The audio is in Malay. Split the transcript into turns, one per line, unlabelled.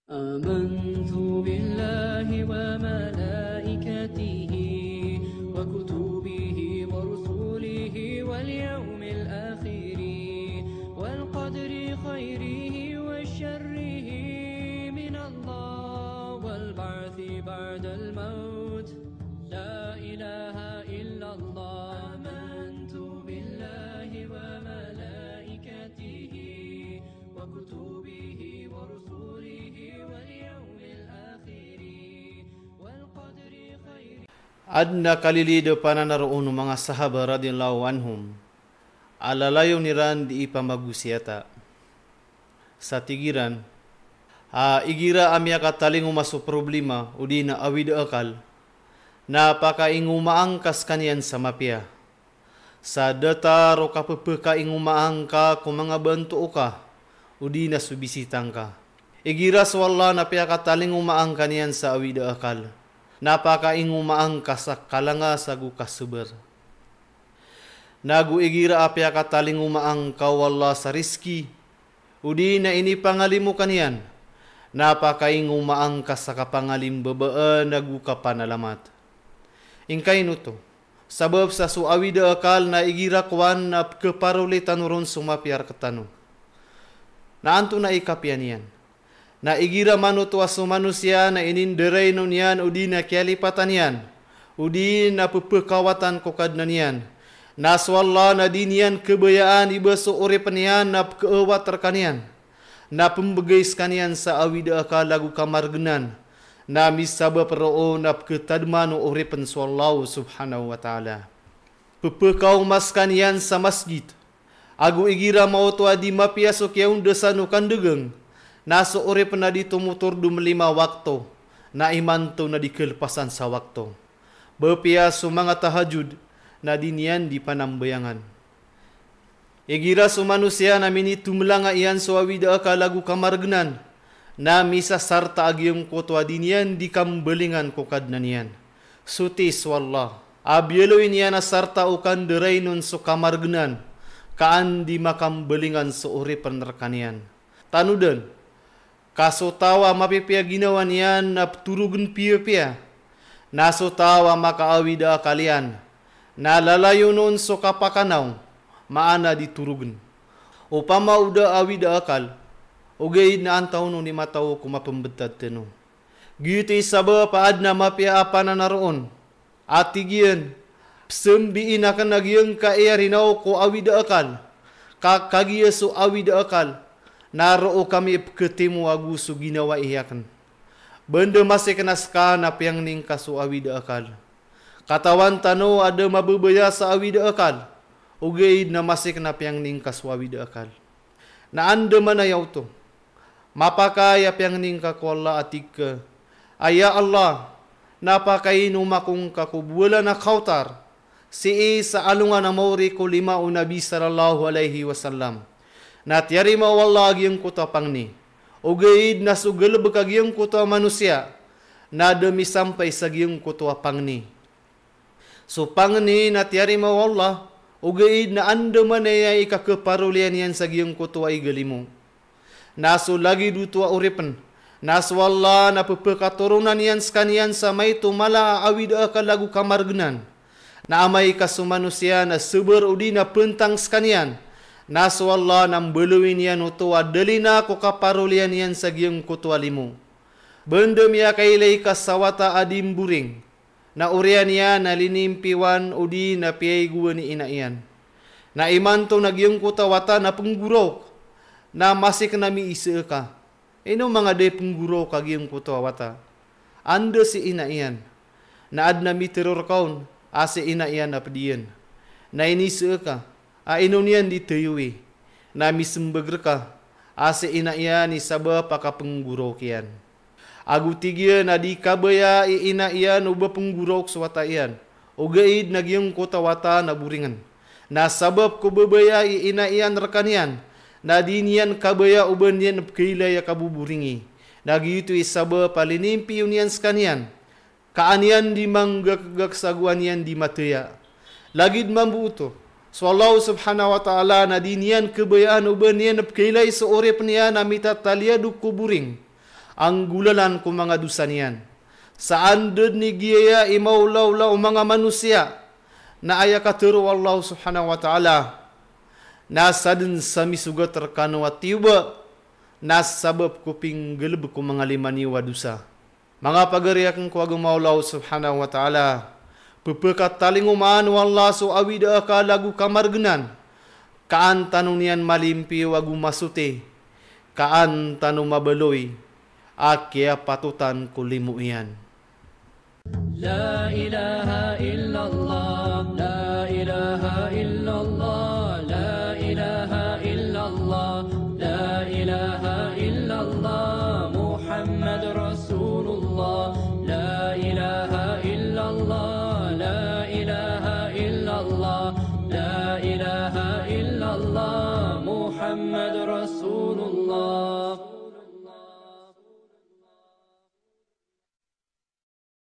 آمنت بالله وملائكته وكتبه ورسله واليوم الآخر والقدر خيره وشره من الله والبعث بعد الموت لا إله إلا الله آمنت بالله وملائكته وكتبه ورسله واليوم الآخر والقدر خيره.
Adna kalilido pananaroon ng mga sahaba radhiyallahu anhum alalayo niran di ipamagusiata sa tigiran igira amya katalingo maso problema udi na awid akal na pakaingumaangkas kanian sa mapya sa data ro kapapakaingumaangka kung mga bantu ka udi na subisitang ka igira sa wala na pya katalingo maang kanian sa awid akal napakaingumaang sa kalanga sa gukasuber. Naguigira apya kataling umaang kawala sa riski, udi na ini pangalimu kanian, napakaingumaang sa kapangalim babaan nagukapanalamat. Ingkay nuto, sabab sa suawida akal na igira kuan na keparulitan uron sumapyar ketanu. Naanto na ikapyan yan. Na igira manutwa su manusia na ininderay nun yan, udi na kialipatan yan, udi na pupekawatan kokad na yan, naswalla na din yan kebayaan iba su uripan yan na keewat terkanian, na pembegais kanian sa awida akal lagu kamargenan, na misaba peroo na ketadmanu uripan swallahu subhanahu wa ta'ala. Pupekaw mas kanian sa masjid, agu igira mautwa di mapiaso kiyaun desanu kandegeng, naso urip na dito motor 25 waktu, na imanto na di kelepasan sa waktu. Bepia sumanga tahajud, na dinian di panambayangan. Igira su manusia na minitu melanga iyan suawida akalagu kamargenan, na misa sarta agiyong kotwa dinian di kambelingan kokadna niyan. Sutis wallah, abielo inian na sarta ukan deray nun su kamargenan, kaan di makambelingan su uripan rekanian. Tanudan, kaso tawa mapipia ginawa niyan na turugan pia-pia. Naso tawa makaawida kalian. Na lalayo noon so kapakanaw, maana diturugan. Upama uda awida akal, ugay na antaw no ni mataw kumapambetad teno. Giti saba paad na mapia apa na naroon. Atigian, psembiin akan nagyang kaiyarinaw ko awida akal. Kakagiya so awida akal. Naroo kami ketemu agu su ginawa iyakan. Benda masih kenaska na piang ning kasu awida akal. Katawan tano ada mabubaya sa awida akal. Ugay na masih kena piang ning kasu awida akal. Na anda mana yaw to. Mapakaya piang ning kakwala atika. Aya Allah, napakainu makung kakubula na kautar. Si sa alungan na mauri ko 5 Nabi sallallahu alaihi wasallam. Na tiari mawala agiyang kuta pangni. Ugaid na sugalab agiyang kuta manusia. Na demi sampai sa agiyang kuta pangni. So pangni na tiari mawala. Ugaid na anda manaya ikakeparulian yan sa agiyang kuta igalimu. Naso lagi dutua uripan. Naso wala na pepekaturunan yan skanian sa may tumala awid akalagu kamargenan. Na amay kasumanusia na seber udi na pentang skanian. Naso Allah nam beluin yan utuwa delina ko kaparulian yan sa giyong kutualimu. Benda miya kailay kasawata adim buring. Na urian yan na linimpiwan udi na piyay guwa ni inaian. Na imanto na giyong kutawata na penggurok. Na masik nami isa ka. Ino mga day penggurok ka giyong kutawata. Anda si inaian. Na ad nami teror kaun. Ase inaian na pediyan. Na ini isa ka. Inunian dituyui, na misembegr ka, ase ina iya ni sabah paka penggurok yan. Agu tigya na di kabaya ina iyan uba penggurok suwata iyan, ugaid nagyong kotawata na buringan. Na sabab ko babaya ina iyan rekanian, na dinian kabaya uban yan kailaya kabuburingi. Nagyutu isabah palinimpi unian skanian, kaanian di manggak saguan yan di mataya. Lagid mambuto. So Allah subhanahu wa ta'ala na dinian kebayaan uban niyan napkailay sa ore peniya na mita talia du kuburing. ang gulalan ko mga dusa niyan. Saan ni giyaya imaulaw mga manusia na aya katuru Allah subhanahu wa ta'ala nasa din sa misugat terkano at tiba nasabab kuping geleb ko mga limani wadusa. Mga pagariak ko agong maulaw subhanahu wa ta'ala pepekat taling umaan wallah so awida ka lagu kamargenan kaan tanong niyan malimpi wagu masute kaan tanong mabeloy akia patutan kulimu iyan.
La ilaha illallah